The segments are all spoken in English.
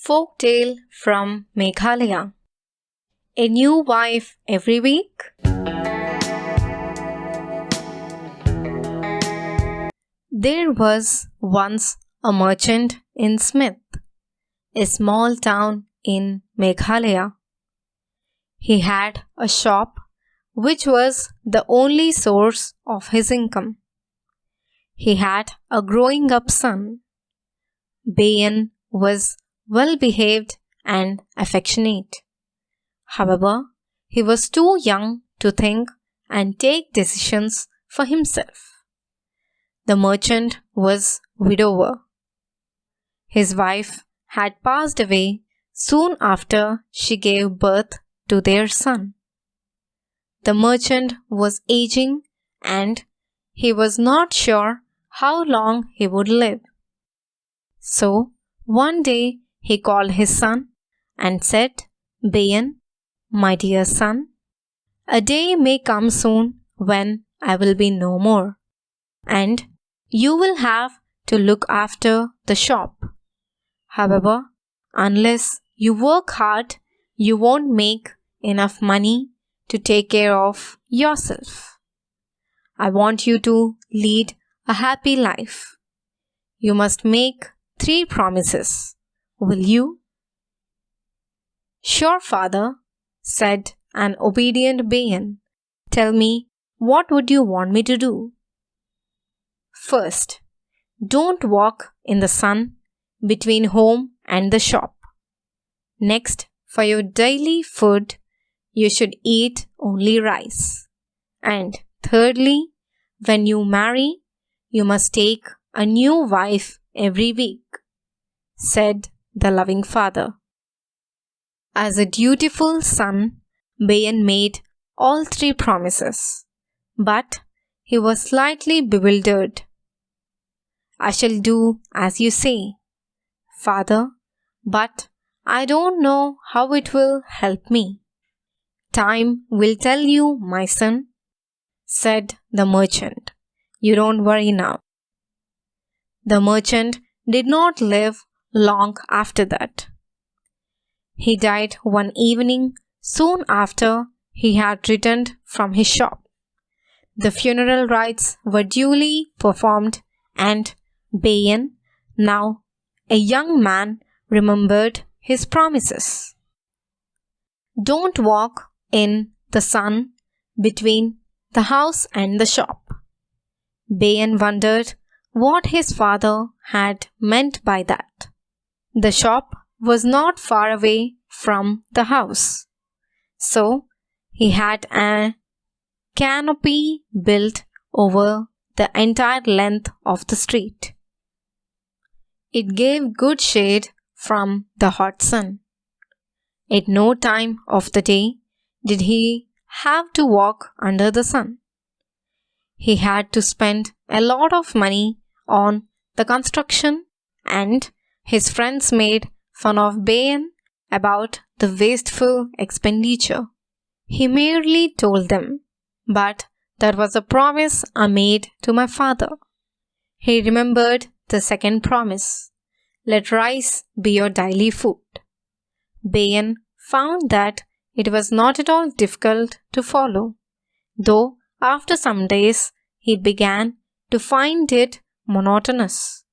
Folktale from Meghalaya. A new wife every week? There was once a merchant in Smith, a small town in Meghalaya. He had a shop which was the only source of his income. He had a growing up son. Bayan was well behaved and affectionate. However, he was too young to think and take decisions for himself. The merchant was widower. His wife had passed away soon after she gave birth to their son. The merchant was aging and he was not sure how long he would live. So, one day he called his son and said, "Bayan, my dear son, a day may come soon when I will be no more, and you will have to look after the shop. However, unless you work hard, you won't make enough money to take care of yourself. I want you to lead a happy life. You must make 3 promises. Will you?" "Sure, father," said an obedient Bayan. "Tell me, what would you want me to do?" "First, don't walk in the sun between home and the shop. Next, for your daily food, you should eat only rice. And thirdly, when you marry, you must take a new wife every week," said the loving father. As a dutiful son, Bayan made all 3 promises, but he was slightly bewildered. "I shall do as you say, father, but I don't know how it will help me." "Time will tell you, my son," said the merchant. "You don't worry now." The merchant did not live long after that. He died one evening soon after he had returned from his shop. The funeral rites were duly performed, and Bayan, now a young man, remembered his promises. Don't walk in the sun between the house and the shop. Bayan wondered what his father had meant by that. The shop was not far away from the house, so he had a canopy built over the entire length of the street. It gave good shade from the hot sun. At no time of the day did he have to walk under the sun. He had to spend a lot of money on the construction, and his friends made fun of Bayan about the wasteful expenditure. He merely told them, "But that was a promise I made to my father." He remembered the second promise, "Let rice be your daily food." Bayan found that it was not at all difficult to follow, though after some days he began to find it monotonous.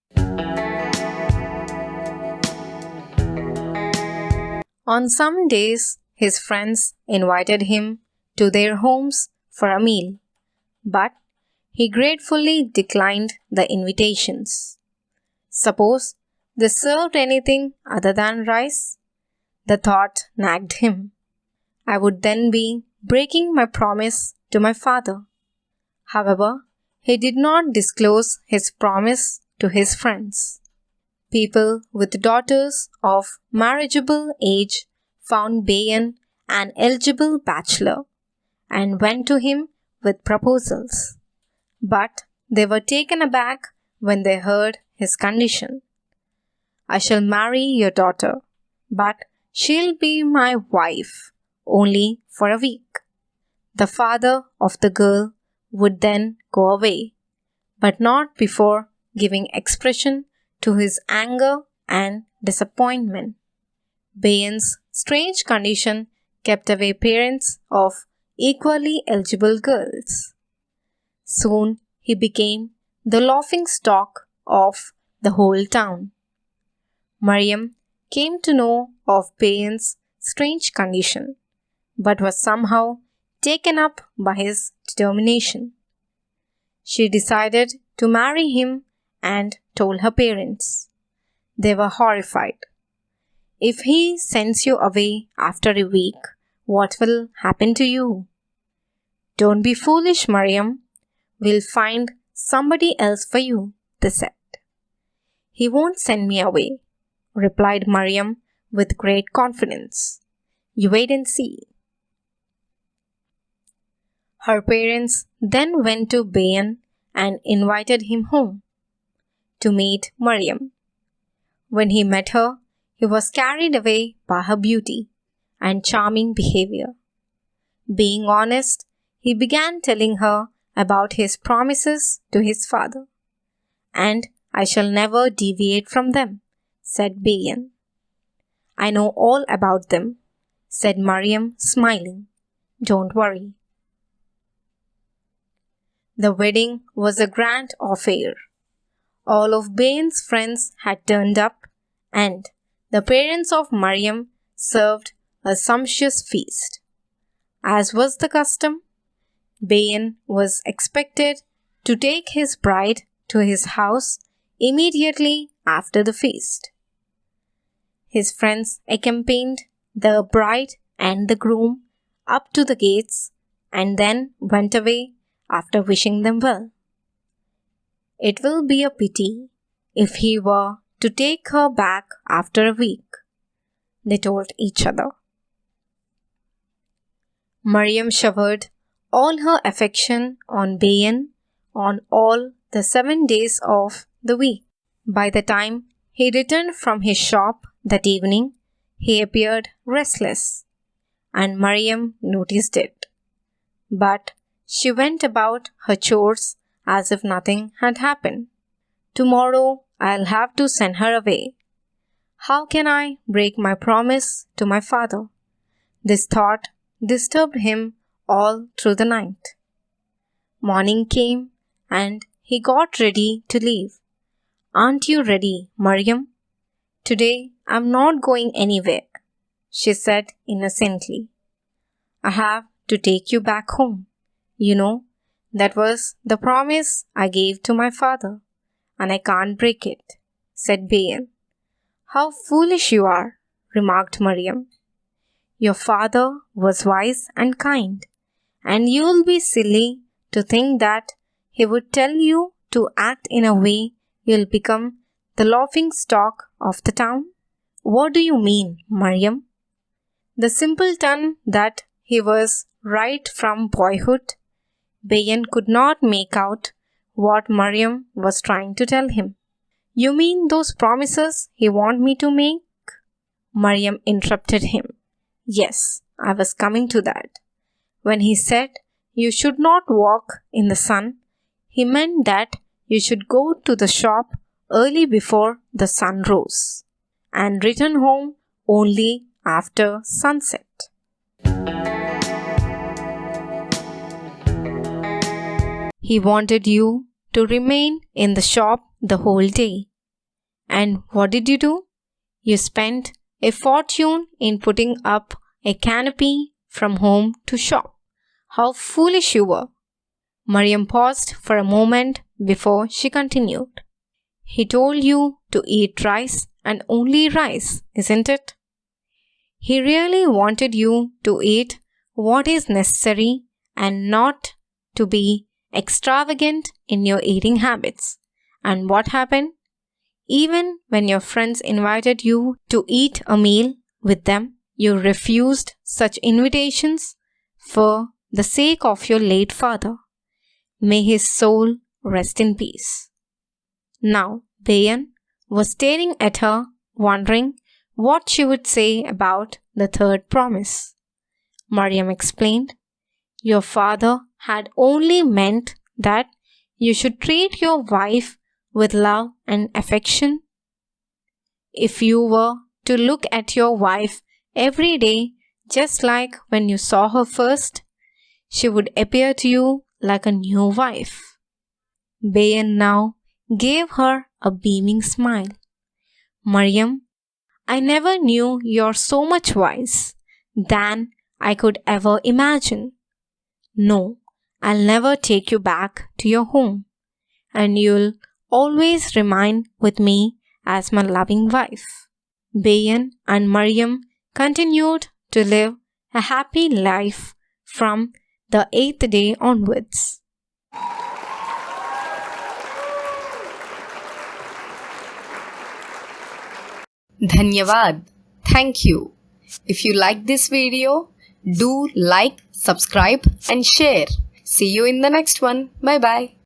On some days, his friends invited him to their homes for a meal, but he gratefully declined the invitations. Suppose they served anything other than rice? The thought nagged him. I would then be breaking my promise to my father. However, he did not disclose his promise to his friends. People with daughters of marriageable age found Bayan an eligible bachelor and went to him with proposals. But they were taken aback when they heard his condition. "I shall marry your daughter, but she'll be my wife only for a week." The father of the girl would then go away, but not before giving expression to his anger and disappointment. Bayan's strange condition kept away parents of equally eligible girls. Soon he became the laughing stock of the whole town. Mariam came to know of Bayan's strange condition, but was somehow taken up by his determination. She decided to marry him and told her parents. They were horrified. If he sends you away after a week, what will happen to you? Don't be foolish, Mariam. We'll find somebody else for you, they said. He won't send me away, replied Mariam with great confidence. You wait and see. Her parents then went to Bayan and invited him home to meet Mariam. When he met her, he was carried away by her beauty and charming behavior. Being honest, he began telling her about his promises to his father. And I shall never deviate from them, said Bayan. I know all about them, said Mariam, smiling. Don't worry. The wedding was a grand affair. All of Bayan's friends had turned up, and the parents of Mariam served a sumptuous feast. As was the custom, Bayan was expected to take his bride to his house immediately after the feast. His friends accompanied the bride and the groom up to the gates and then went away after wishing them well. It will be a pity if he were to take her back after a week, they told each other. Mariam showered all her affection on Bayan on all the 7 days of the week. By the time he returned from his shop that evening, he appeared restless, and Mariam noticed it. But she went about her chores as if nothing had happened. Tomorrow I'll have to send her away. How can I break my promise to my father? This thought disturbed him all through the night. Morning came and he got ready to leave. Aren't you ready, Mariam? Today I'm not going anywhere, she said innocently. I have to take you back home. You know, that was the promise I gave to my father, and I can't break it, said Bayan. How foolish you are, remarked Mariam. Your father was wise and kind, and you'll be silly to think that he would tell you to act in a way you'll become the laughing stock of the town. What do you mean, Mariam? The simpleton that he was right from boyhood, Bayan could not make out what Mariam was trying to tell him. You mean those promises he want me to make? Mariam interrupted him. Yes, I was coming to that. When he said you should not walk in the sun, he meant that you should go to the shop early before the sun rose and return home only after sunset. He wanted you to remain in the shop the whole day. And what did you do? You spent a fortune in putting up a canopy from home to shop. How foolish you were! Mariam paused for a moment before she continued. He told you to eat rice and only rice, isn't it? He really wanted you to eat what is necessary and not to be extravagant in your eating habits. And what happened? Even when your friends invited you to eat a meal with them, you refused such invitations for the sake of your late father. May his soul rest in peace. Now, Bayan was staring at her, wondering what she would say about the third promise. Mariam explained, Your father had only meant that you should treat your wife with love and affection. If you were to look at your wife every day just like when you saw her first, she would appear to you like a new wife. Bayan now gave her a beaming smile. Mariam, I never knew you're so much wise than I could ever imagine. No, I'll never take you back to your home, and you'll always remain with me as my loving wife. Bayan and Mariam continued to live a happy life from the 8th day onwards. Dhanyavad. Thank you. If you like this video, do like, subscribe and share. See you in the next one. Bye bye.